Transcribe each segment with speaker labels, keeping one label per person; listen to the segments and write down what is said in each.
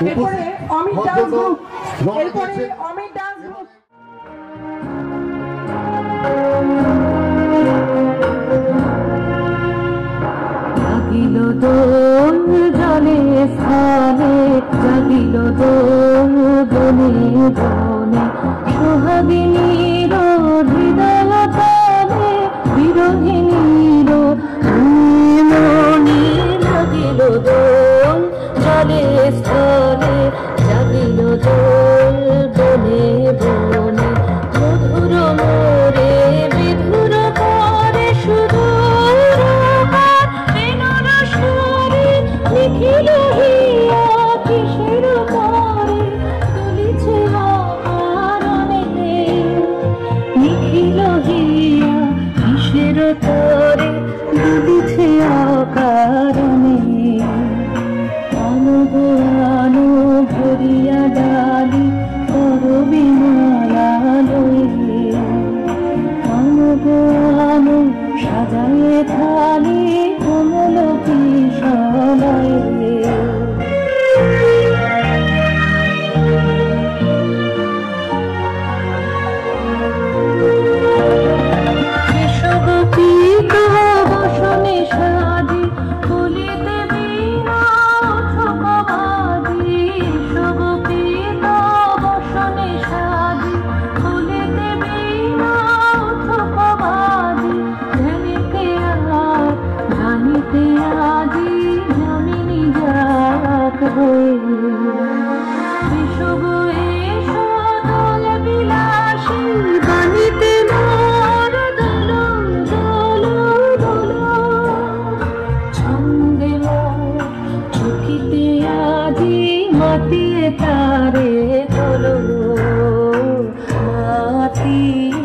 Speaker 1: এরপরে Amit dance group, এরপরে Amit dance group.
Speaker 2: জাগিল দোল জলে স্থানে, জাগিল দোল বনে বনে, সোহাগিনীর হৃদয় তালে, বিরোহিনীর মনে। জাগিল দোল জলে স্থানে, জাগিল দোল বনে বনে, মধুর মোরে বিধুর পরে সুদূর বেনুর সুরে নিখিল হিয়া কিসের পরে তুলিছে আকারণে, নিখিল হিয়া কিসের পরে তুলিছে আকারণে। আনো গো আনো ভরিয়া ডালি করবি মালালয়ে, আনো গো আনো সাজায়ে থালি কমল কিশলয়ে। কেশবপীত বসনে সাজি বলিতে বীণা উৎসববাদী, কেশবপীত বসনে সাজি বলিতে বীণা উৎসববাদী, ধ্যানিতে আর জানিতে আজি যামিনী যাক হয়ে। বিষব এসো দোল বিলাসী বাণীতে মোর দোল দোল দোল, ছন্দে মোর চকিতে আজি মাতিয়ে তারে তোলো মাতিয়ে।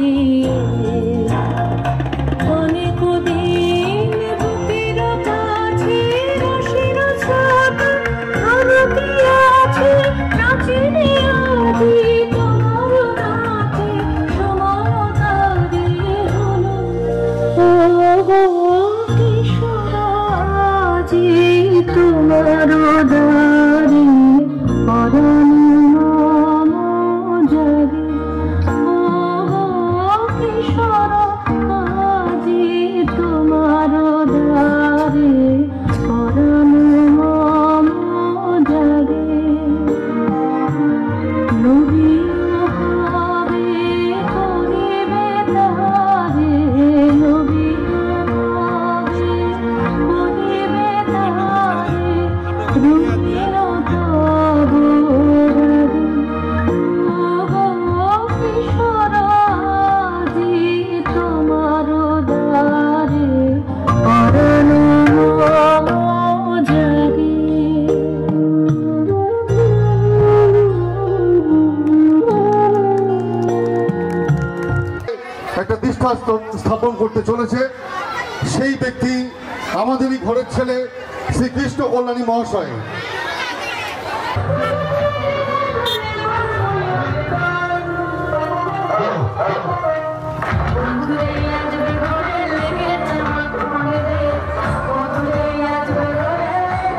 Speaker 2: অনেক দিন বুকের কাছে রসের ছাপ ধরতিয়াছে, নাচিনি আজি তোমার নাচে সময় তারে হলো। ও গো কিশোর আজি তোমার দ্বারে পরাণ মম জাগে, ও গো কিশোর আজি তোমার দ্বারে পরাণ মম জাগে। নবীন ভাবে করিবে তারে, নবীন ভাবে করিবে তারে, রঙিন তব রাগে। ও গো কিশোর আজি তোমার দ্বারে পরাণ মম জাগে।
Speaker 3: একটা দৃষ্টান্ত স্থাপন করতে চলেছে। সেই ব্যক্তি আমাদেরই ঘরের ছেলে শ্রীকৃষ্ণ কল্যাণী মহাশয়।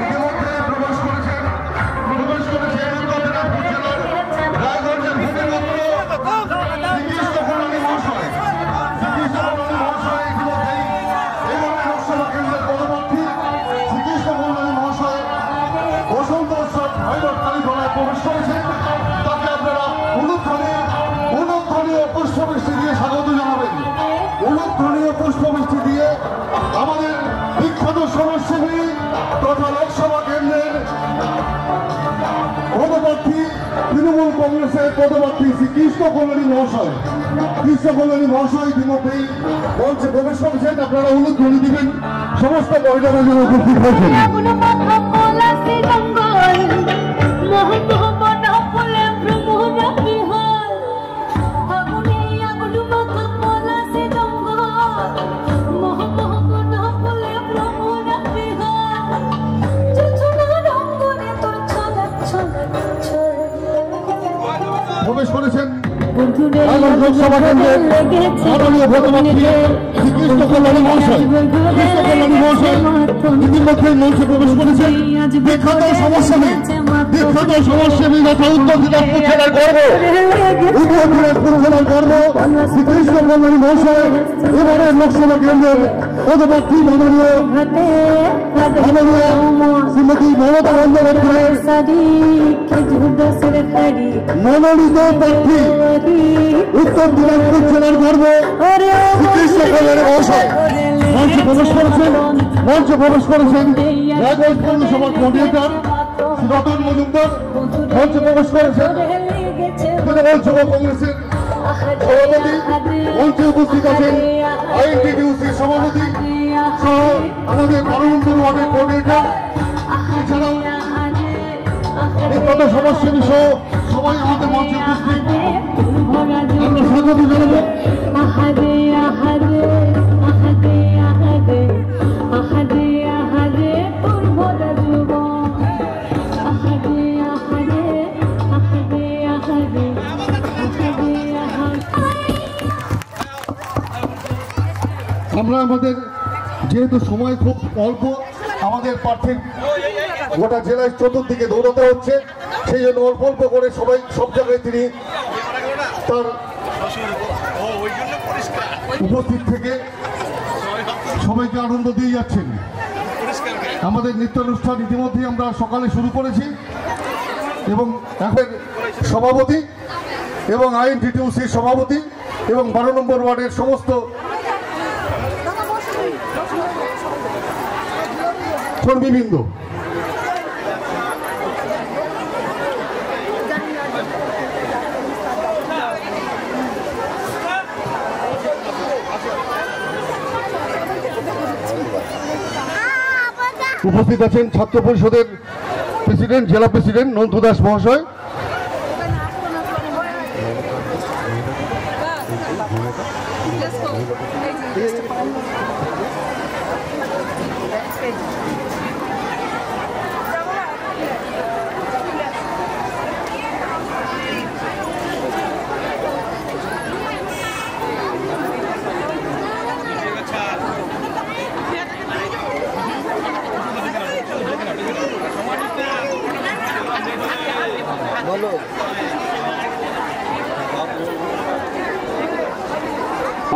Speaker 3: ইতিমধ্যে প্রবেশ করেছেন উত্তরদিনাজপুর জেলার রায়গঞ্জের ভূমিপুত্র শ্রীকৃষ্ণ কল্যাণী মহাশয়। শ্রীকৃষ্ণ কল্যাণী মহাশয় ইতিমধ্যেই এই লোকসভা কেন্দ্রের পদপ্রার্থী শ্রীকৃষ্ণ কল্যাণী মহাশয় বসন্ত উৎসব ভাইরব কালীঘোড়ায় প্রবেশ করেছেন। তাকে আপনারা উলুধ্বনি ও পুষ্পবৃষ্টি দিয়ে স্বাগত জানাবেন। উলুধ্বনি ও পুষ্পবৃষ্টি দিয়ে আমাদের বিখ্যাত সমাজসেবী তথা লোকসভা কেন্দ্রের পদপ্রার্থী তৃণমূল কংগ্রেসের পদপ্রার্থী শ্রী কৃষ্ণ কল্যাণী মহাশয়। কৃষ্ণ কল্যাণী মহাশয় ইতিমধ্যেই মঞ্চে প্রবেশ করেছেন। আপনারা উলুধ্বনি দিবেন। সমস্ত মহিলারা যেন উপস্থিত হয়েছেন। প্রবেশ করেছেন রায়গঞ্জ লোকসভা কেন্দ্রের মাননীয় প্রধানমন্ত্রী শ্রীকৃষ্ণ কল্যাণী মহাশয় ইতিমধ্যে মঞ্চে প্রবেশ করেছেন। বিখ্যাত সমাজসেবী তথা উত্তর দিনাজপুর জেলার গর্ব, উত্তর দিনাজপুর জেলার গর্ব শ্রীকৃষ্ণ কল্যাণী মহাশয় এবারের লোকসভা কেন্দ্রের পদপ্রার্থী মাননীয় শ্রীমতী মমতা বন্দ্যোপাধ্যায় মনোনীত প্রার্থী উত্তর দিনাজপুর জেলার গর্ব শ্রীকৃষ্ণ কল্যাণী মহাশয় মঞ্চে প্রবেশ করেছেন রায়গঞ্জ পৌরসভার কোঅর্ডিনেটর রতন মজুমদার মঞ্চে প্রবেশ করেছেন তৃণমূল যুব কংগ্রেসের সভাপতি, মঞ্চে উপস্থিত আছেন আইএনটিটিউসির সভাপতি সহ আমাদের 12 নম্বর ওয়ার্ডের কোঅর্ডিনেটর, এছাড়াও বিখ্যাত সমাজসেবী সহ সবাই আমাদের মঞ্চে উপস্থিত। আমরা স্বাগত জানাবো। আমরা আমাদের যেহেতু সময় খুব অল্প, আমাদের প্রার্থীর গোটা জেলায় চতুর্দিকে দৌড়াতে হচ্ছে, সেই জন্য অল্প অল্প করে সবাই সব জায়গায় তিনি তার উপস্থিত থেকে সবাইকে আনন্দ দিয়ে যাচ্ছেন। আমাদের নৃত্যানুষ্ঠান ইতিমধ্যেই আমরা সকালে শুরু করেছি এবং এখন সভাপতি এবং আইএনটিটিউসির সভাপতি এবং 12 নম্বর ওয়ার্ডের সমস্ত কর্মীবৃন্দ উপস্থিত আছেন ছাত্র পরিষদের প্রেসিডেন্ট, জেলা প্রেসিডেন্ট নন্দু দাস মহাশয়,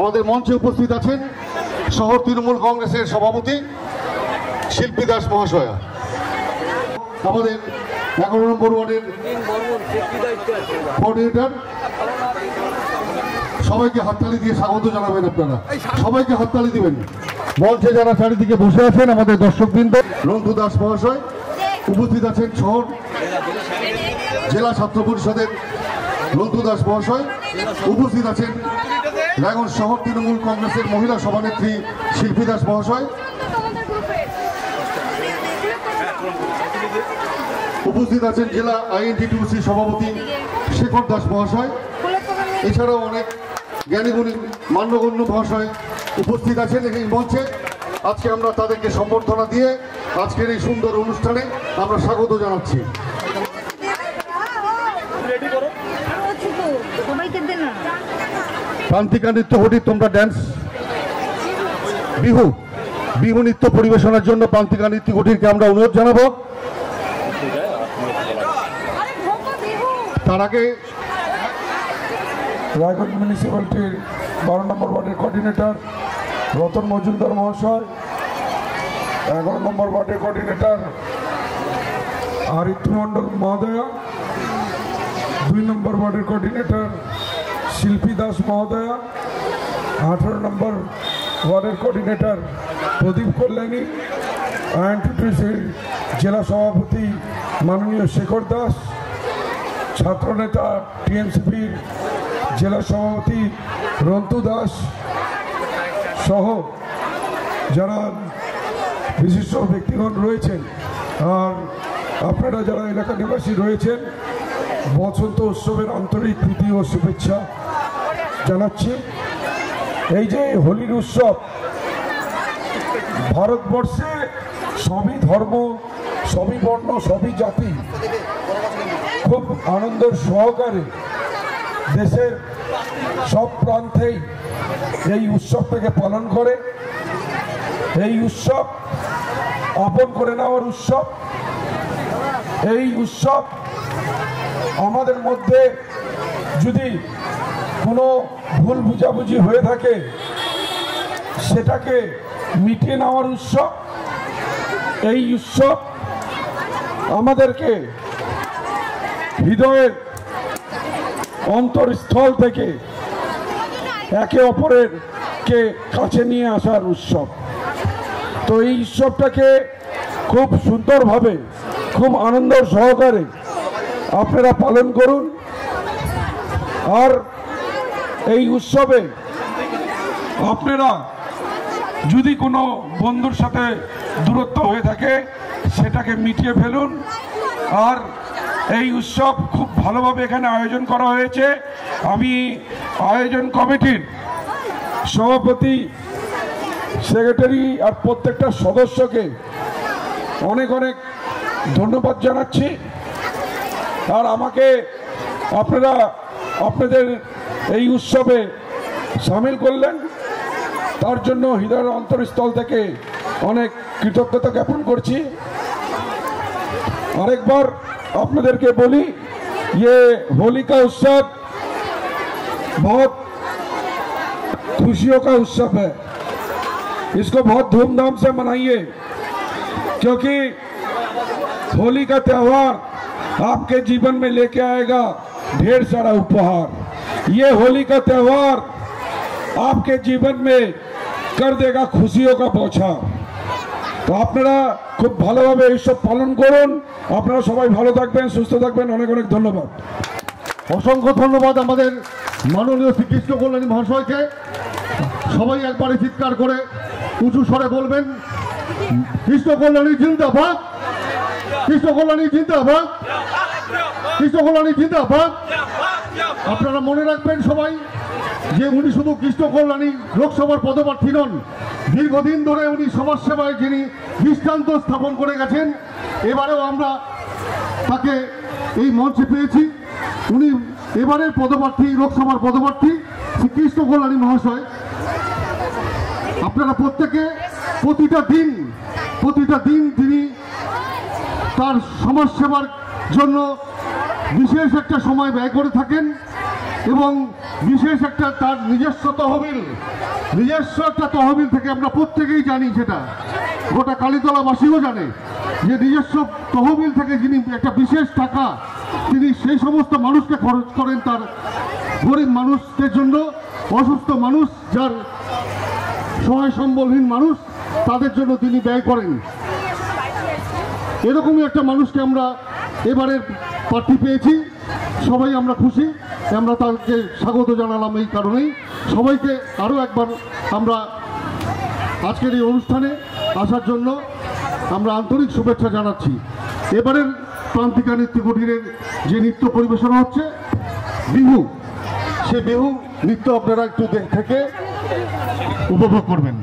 Speaker 3: আমাদের মঞ্চে উপস্থিত আছেন শহর তৃণমূল কংগ্রেসের সভাপতি শিল্পী দাস মহাশয়া, আমাদের 11 নম্বর ওয়ার্ডের কোঅর্ডিনেটর। সবাইকে হাততালি দিয়ে স্বাগত জানাবেন, আপনারা সবাইকে হাততালি দিবেন। মঞ্চে যারা চারিদিকে বসে আছেন আমাদের দর্শকবৃন্দ, নন্দু দাস মহাশয় উপস্থিত আছেন শহর জেলা ছাত্র পরিষদের নন্দু দাস মহাশয় উপস্থিত আছেন রায়গঞ্জ শহর তৃণমূল কংগ্রেসের মহিলা সভানেত্রী শিল্পী দাস মহাশয় উপস্থিত আছেন জেলা আইএনটিটিউসি সভাপতি শেখর দাস মহাশয়, এছাড়াও অনেক জ্ঞানীগুণী মান্যগণ্য মহাশয় উপস্থিত আছেন এই মঞ্চে। আজকে আমরা তাদেরকে সম্বর্ধনা দিয়ে আজকের এই সুন্দর অনুষ্ঠানে আমরা স্বাগত জানাচ্ছি। প্রান্তিকা নৃত্য ঘটির তোমরা ড্যান্স বিহু নৃত্য পরিবেশনার জন্য প্রান্তিকা নৃত্য ঘটিরকে আমরা অনুরোধ জানাবো। তার আগে
Speaker 4: রায়গঞ্জ মিউনিসিপ্যালিটির 12 নম্বর ওয়ার্ডের কোঅর্ডিনেটর রতন মজুমদার মহাশয়, 11 নম্বর ওয়ার্ডের কোঅর্ডিনেটর আরিত্র মণ্ডল মহোদয়া, 2 নম্বর ওয়ার্ডের কোঅর্ডিনেটর শিল্পী দাস মহোদয়া, 18 নম্বর ওয়ার্ডের কোঅর্ডিনেটর প্রদীপ কল্যাণী, আইএনটিটিউসির জেলা সভাপতি মাননীয় শেখর দাস, ছাত্রনেতা টিএমসিপির জেলা সভাপতি রন্তু দাস সহ যারা বিশিষ্ট ব্যক্তিগণ রয়েছেন, আর আপনারা যারা এলাকা নিবাসী রয়েছেন, বসন্ত উৎসবের আন্তরিক প্রীতি ও শুভেচ্ছা জানাচ্ছি। এই যে হোলির উৎসব, ভারতবর্ষে সবই ধর্ম, সবই বর্ণ, সবই জাতি খুব আনন্দের সহকারে দেশের সব প্রান্তেই এই উৎসবটাকে পালন করে। এই উৎসব আপন করে নেওয়ার উৎসব। এই উৎসব আমাদের মধ্যে যদি কোনো ভুল বুঝাবুঝি হয়ে থাকে সেটাকে মিটিয়ে নেওয়ার উৎসব। এই উৎসব আমাদেরকে হৃদয়ের অন্তরস্থল থেকে একে অপরের কে কাছে নিয়ে আসার উৎসব। তো এই উৎসবটাকে খুব সুন্দরভাবে, খুব আনন্দ সহকারে আপনারা পালন করুন। আর এই উৎসবে আপনারা যদি কোনো বন্ধুর সাথে দূরত্ব হয়ে থাকে সেটাকে মিটিয়ে ফেলুন। আর এই উৎসব খুব ভালোভাবে এখানে আয়োজন করা হয়েছে। আমি আয়োজন কমিটির সভাপতি, সেক্রেটারি আর প্রত্যেকটা সদস্যকে অনেক অনেক ধন্যবাদ জানাচ্ছি। আর আমাকে আপনারা আপনাদের এই উৎসবে সামিল করলেন, তার জন্য হৃদয়ের অন্তরস্থল থেকে অনেক কৃতজ্ঞতা জ্ঞাপন করছি। আরেকবার আপনাদেরকে বলি, ये होली का उत्सव बहुत खुशियों का उत्सव है। इसको बहुत धूमधाम से मनाइए, क्योंकि होली का त्यौहार आपके जीवन में लेके आएगा ढेर सारा उपहार। ये होली का त्यौहार आपके जीवन में कर देगा खुशियों का बौछार। তো আপনারা খুব ভালোভাবে এইসব পালন করুন। আপনারা সবাই ভালো থাকবেন, সুস্থ থাকবেন। অনেক অনেক ধন্যবাদ।
Speaker 3: অসংখ্য ধন্যবাদ আমাদের মাননীয় শ্রীকৃষ্ণ কল্যাণী মহাশয়কে। সবাই একবারে চিৎকার করে উঁচু স্বরে বলবেন, কৃষ্ণ কল্যাণী জিন্দাবাদ, কৃষ্ণ কল্যাণী জিন্দাবাদ, কৃষ্ণ কল্যাণী জিন্দাবাদ। আপনারা মনে রাখবেন সবাই যে উনি শুধু কৃষ্ণ কল্যাণী লোকসভার পদপ্রার্থী নন, দীর্ঘদিন ধরে উনি সমাজসেবায় যিনি দৃষ্টান্ত স্থাপন করে গেছেন। এবারেও আমরা তাকে এই মঞ্চে পেয়েছি। উনি এবারের পদপ্রার্থী, লোকসভার পদপ্রার্থী শ্রীকৃষ্ণ কল্যাণী মহাশয়। আপনারা প্রত্যেকে প্রতিটা দিন তিনি তার সমাজসেবার জন্য বিশেষ একটা সময় ব্যয় করে থাকেন এবং বিশেষ একটা তার নিজস্ব একটা তহবিল থেকে আমরা প্রত্যেকেই জানি, সেটা গোটা কালীতলাবাসীও জানে যে নিজস্ব তহবিল থেকে যিনি একটা বিশেষ টাকা তিনি সেই সমস্ত মানুষকে খরচ করেন, তার গরিব মানুষদের জন্য, অসুস্থ মানুষ, যার সহায় সম্বলহীন মানুষ, তাদের জন্য তিনি ব্যয় করেন। এরকমই একটা মানুষকে আমরা এবারের প্রার্থী পেয়েছি। সবাই আমরা খুশি, আমরা তাকে স্বাগত জানালাম। এই কারণেই সবাইকে আরও একবার আমরা আজকের এই অনুষ্ঠানে আসার জন্য আমরা আন্তরিক শুভেচ্ছা জানাচ্ছি। এবারের প্রান্তিকা নৃত্য কুটিরের যে নৃত্য পরিবেশনা হচ্ছে বিহু, সে বিহু নৃত্য আপনারা একটু থেকে উপভোগ করবেন।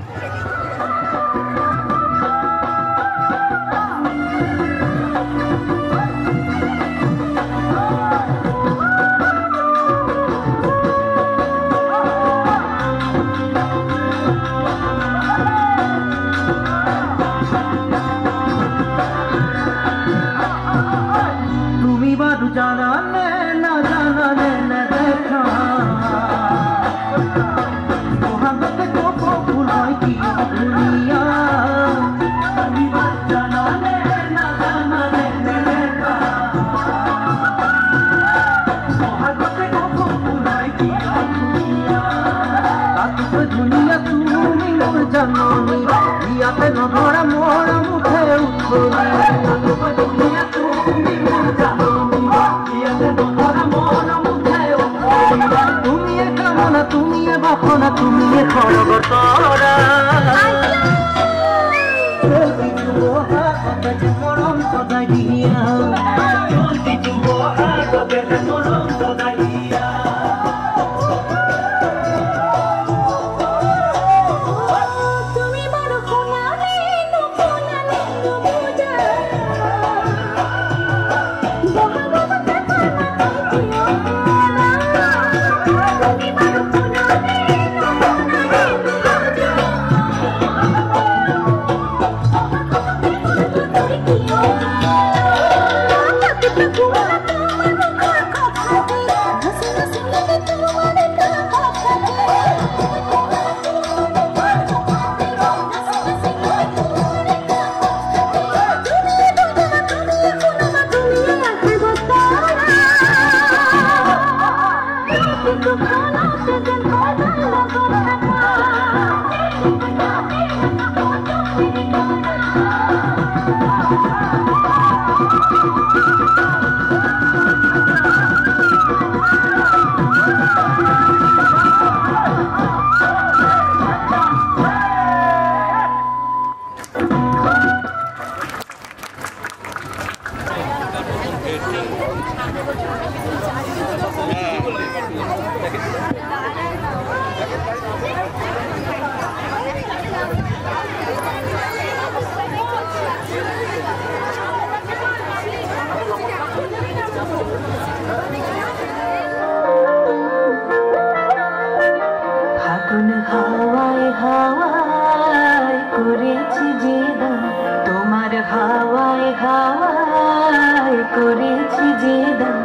Speaker 2: ফাগুন হাওয়ায় হাওয়ায় করেছি যে দান তোমার হাওয়ায় হাওয়ায় করেছি যে দান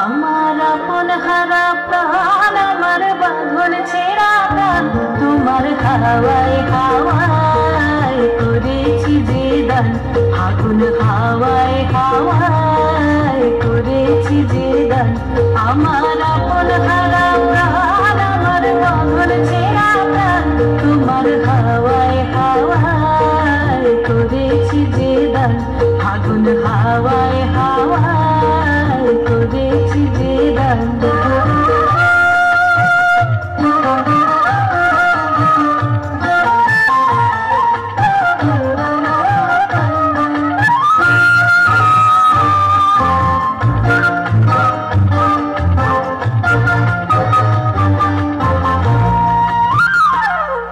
Speaker 2: আমার আপন হারা প্রাণ আমার বাঁধন ছেঁড়া প্রাণ তোমার হাওয়ায় হাওয়ায় করেছি যে দান ফাগুন হাওয়ায় হাওয়ায় করেছি যে দান আমার আপন হারা প্রাণ আমার বাঁধন ছেঁড়া প্রাণ তোমার হাওয়ায় হাওয়ায় করেছি যে দান ফাগুন হাওয়ায় হাওয়ায় করেছি যে দান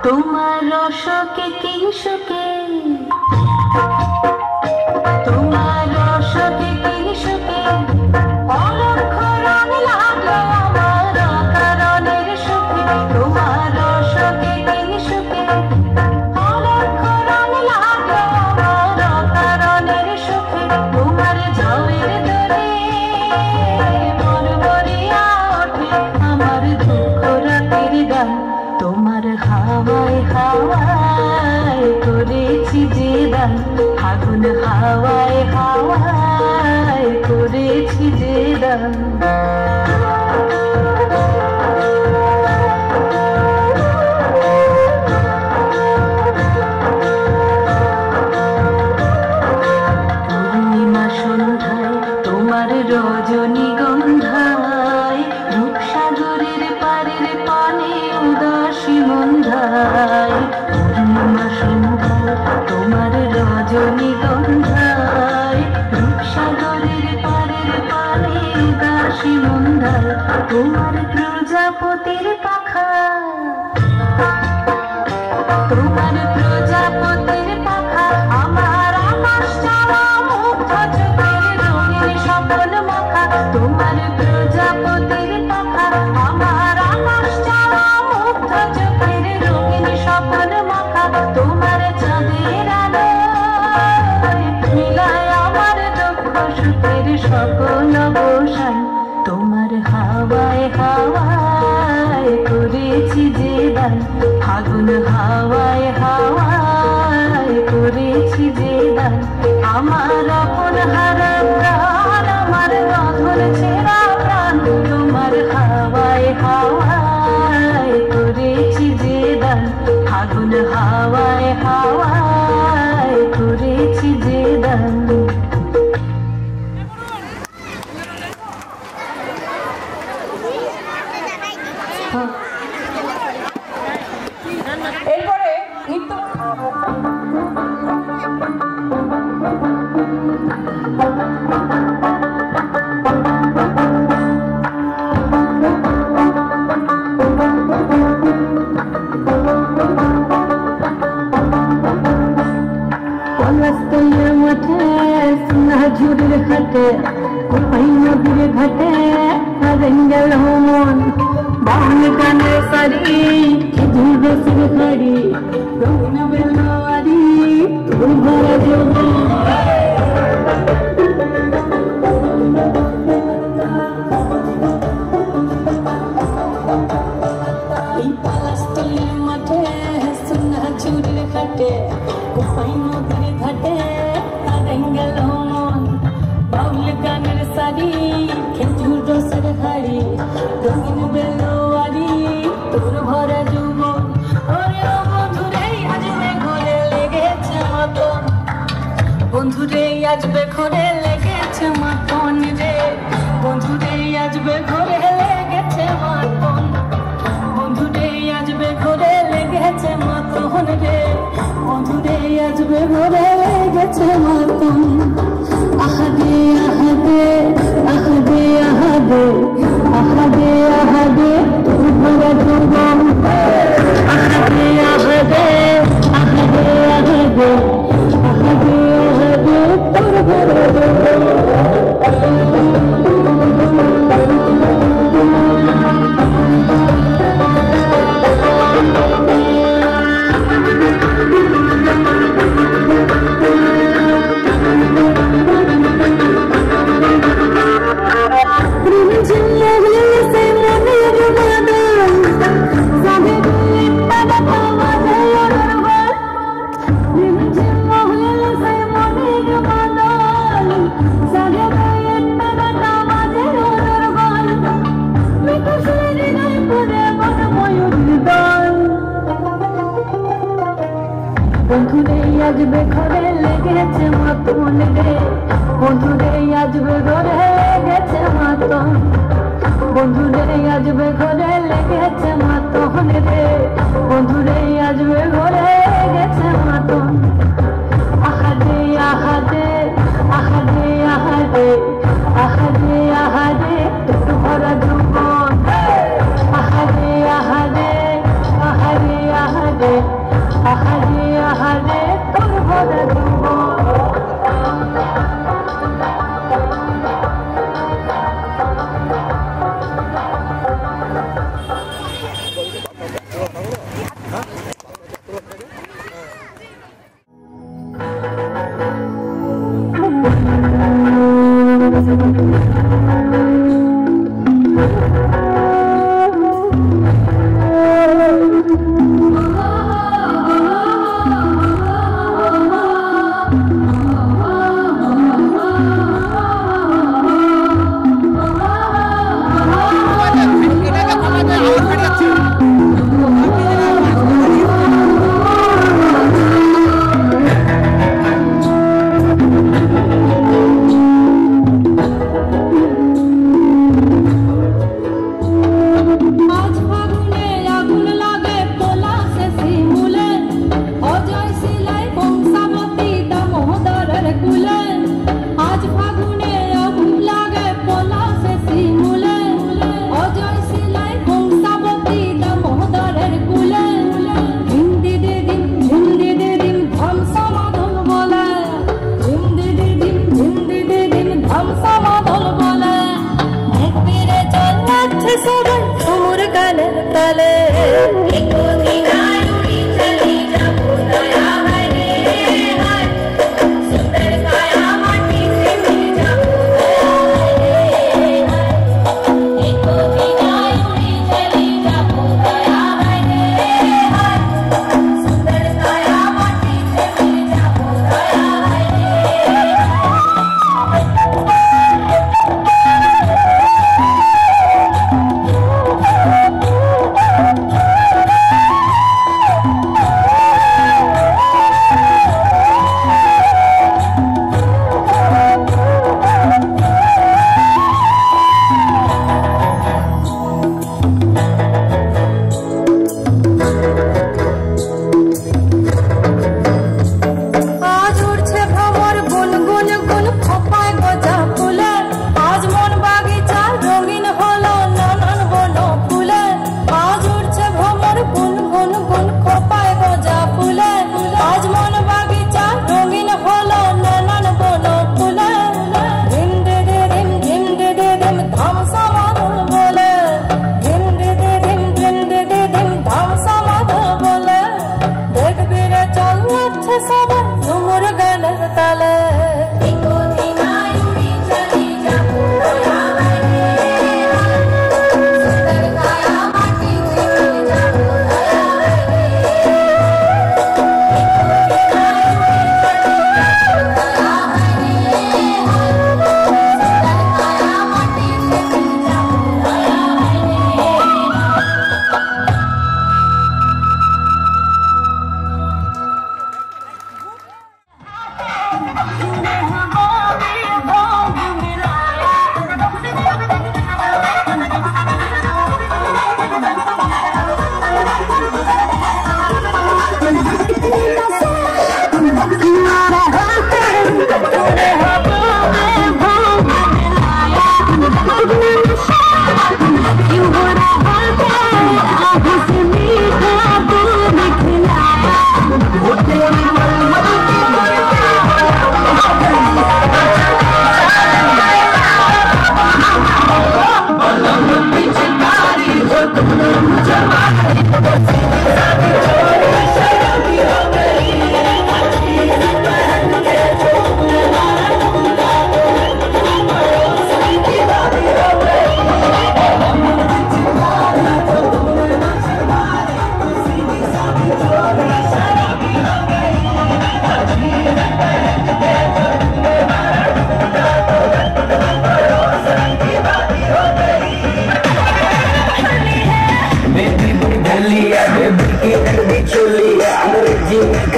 Speaker 2: তোমার রসকে কিংসুকে তোমার রসকে কিংসুকে অলক্ষ রং লাগলো আমার কারণের সুখে তোমার রসকে কিংসুকে অলক্ষ রং লাগলো আমার কারণের সুখে তোমার ঝাউয়ের দরে মরমরিয়া ওঠে আমার দুঃখ রাতের গান তোমার হাওয়ায় হাওয়ায় করেছি যে দান ফাগুন হাওয়ায় হাওয়ায় করেছি যে দান পূর্ণিমা সন্ধ্যায় তোমার রজনীগন্ধায় রূপসাগরের পারের পানে উদাসী মন্ধায় পূর্ণিমা সন্ধ্যায় তোমার রজনীগন্ধায় রূপসাগরের পারের পানে উদাসী মন্ধায় তোমার প্রজাপতির পাখা তোমার প্রজাপতির পাখা আমার আকাশ চাওয়া মুগ্ধ চোখের রঙিন স্বপ্ন মাখা তোমার প্রজাপতির পাখা আমার আকাশ চাওয়া মুগ্ধ চোখের রঙিন স্বপ্ন মাখা তোমার চাঁদের আলো মিলায় আমার দুঃখ সুখের সকল অবসান তোমার হাওয়ায় হাওয়ায় করেছি যে দান ফাগুন হাওয়ায় হাওয়ায় করেছি যে দান আমার আপন হারা প্রাণ আমার বাঁধন ছেঁড়া প্রাণ তোমার হাওয়ায় হাওয়ায় করেছি যে দান ফাগুন হাওয়ায় হাওয়ায় করেছি যে দান
Speaker 1: এরপরে নৃত্য
Speaker 2: পলাশতলার মাঠে সোনাঝুরির ঘাটে কোপাই নদীর ঘাটে রেঙ্গেল মন বাউল গানের সারি খেজুর রসের হাড়ি রঙিন বেলোয়ারি তোর ভরা যৌবন এই পলাশতলার মাঠে সোনাঝুরির ঘাটে কোপাই নদীর ঘাটে রেঙ্গেল মন বাউল গানের সারি খেজুর রসের হাড়ি রঙিন বেলোয়ারি তোর ভরা যৌবন ওরে ও বন্ধুরে আজবে ঘরে লেগেছে মতন বন্ধুরে আজবে ঘরে লেগেছে মতন রে বন্ধুরে আজবে ঘরে লেগেছে মতন বন্ধুরে আজবে ঘরে লেগেছে মতন রে বন্ধুরে আজবে ঘরে লেগেছে মতন আহাদে আহাদে আহাদে আহাদে আহাদে আহাদে তোর ভরা যৌবন আহাদে আহাদে আহাদে আহাদে আহাদে আহাদে তোর ভরা যৌবন বন্ধুরে আসবে ঘরে লেগেছে মতন রে, বন্ধুরে আসবে ঘরে লেগেছে মতন, বন্ধুরে আসবে ঘরে লেগেছে মতন রে, বন্ধুরে আসবে ঘরে লেগেছে মতন। আহারে আহারে আহারে আহারে আহারে আহারে তোর ভরা জীবন, আহারে আহারে আহারে আহারে আহারে আহারে তোর ভরা জীবন।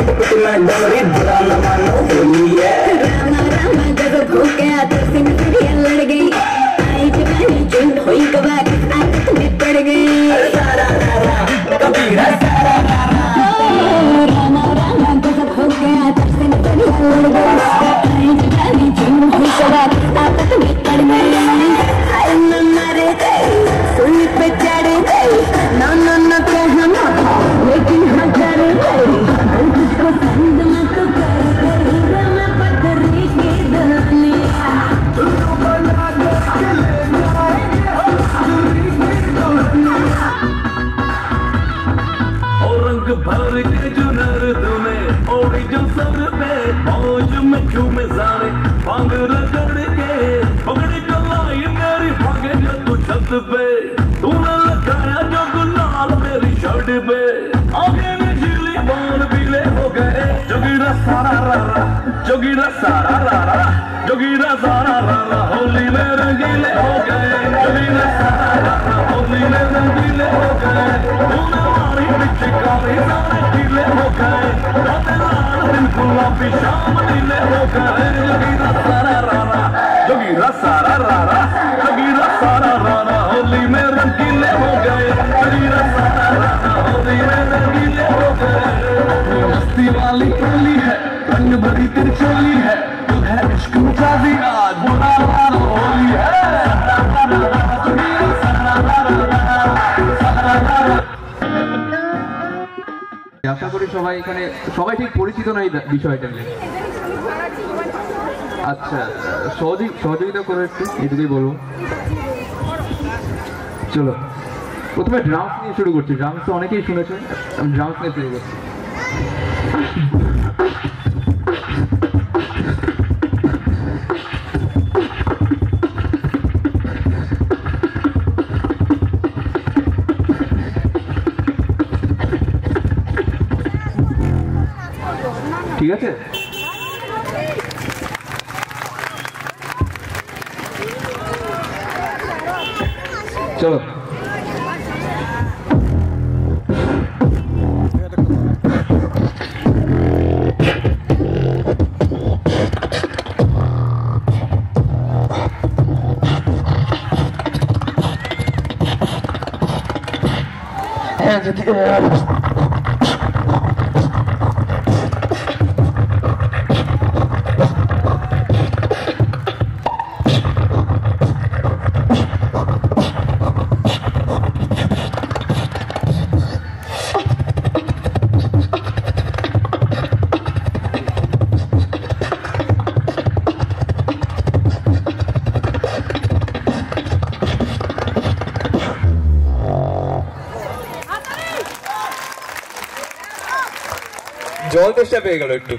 Speaker 5: मैं डोरी बुरा न मानो होली है रामा रामा जब भूखे आते सिंह सीढ़ियां लड़ गई आई जवानी झुंड हुई कबार आदत में पड़ गई सारा रारा कबीरा सारा रामा रामा जब भूखे आते सिंह सीढ़ियां लड़ गई आई जवानी झुंड हुई कबार आदत में पड़ गई आई नन्नारे सुई पे चढ़ गई ना ना ना कहना लेकिन हजार तुझको संग में तो कर मैं पत्थरी की दुनिया तुझको बना के ले
Speaker 6: और रंग भर के जुनर तुम्हें ओढ़ी जो सर पे मौज में झूमे सारे भांग रगड़ के पगड़ी कलाई मेरी भागे जो तू छत पे तूने लगाया जो गुलाल मेरी शर्ट पे आगे में झीली बाल पीले हो गए जोगीरा सारा रारा जोगीरा सारा रारा जोगीरा सारा रारा होली में रंगीले हो गए जोगीरा सारा रारा होली में रंगीले हो गए तूने मारी पिचकारी सारे ढीले हो गए रातें लाल दिन गुलाबी शाम नीले हो गए जोगीरा सारा रारा जोगीरा सारा रारा जोगीरा सारा रारा होली में रंगीले हो गए जोगीरा सारा रारा होली में रंगीले हो गए मस्ती वाली होली है रंग भरी तेरी चोली है तू है इश्क मिजाजी आज बुरा वाला होली है
Speaker 7: আশা করি সবাই এখানে সবাই ঠিক পরিচিত নয় বিষয়টা নিয়ে আচ্ছা সহযোগিতা করে একটু এটুকুই বলবো চলো প্রথমে ড্রামস নিয়ে শুরু করছি ড্রামস তো অনেকেই শুনেছেন আমি ড্রামস নিয়ে শুরু করছি ঠিক আছে চলো জল তেষ্টা পেয়ে গেল একটু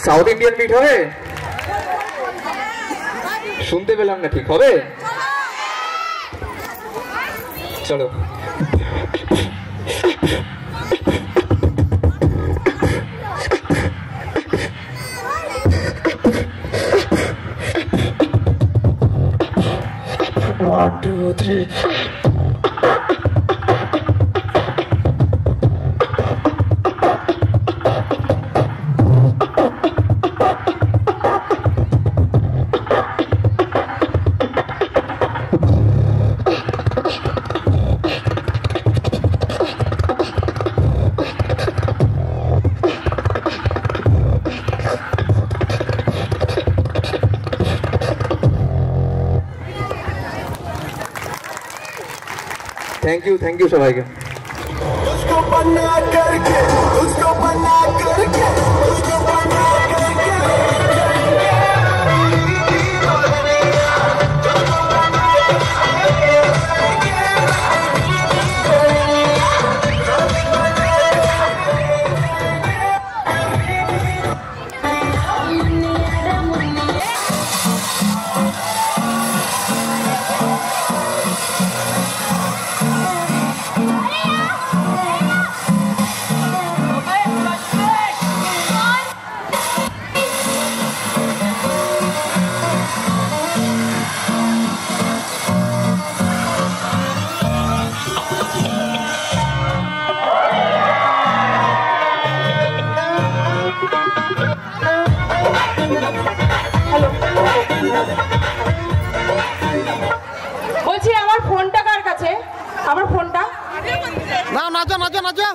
Speaker 7: সাউথ ইন্ডিয়ান বিট হবে শুনতে পেলাম না ঠিক হবে চলো One, two, three. Thank you सबाई के उसको बना करके
Speaker 8: नाचो नाचो नाचो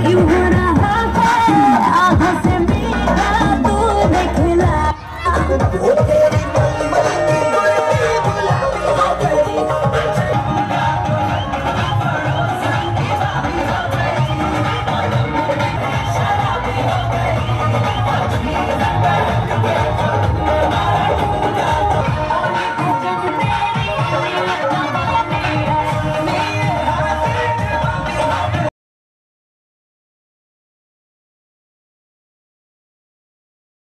Speaker 2: You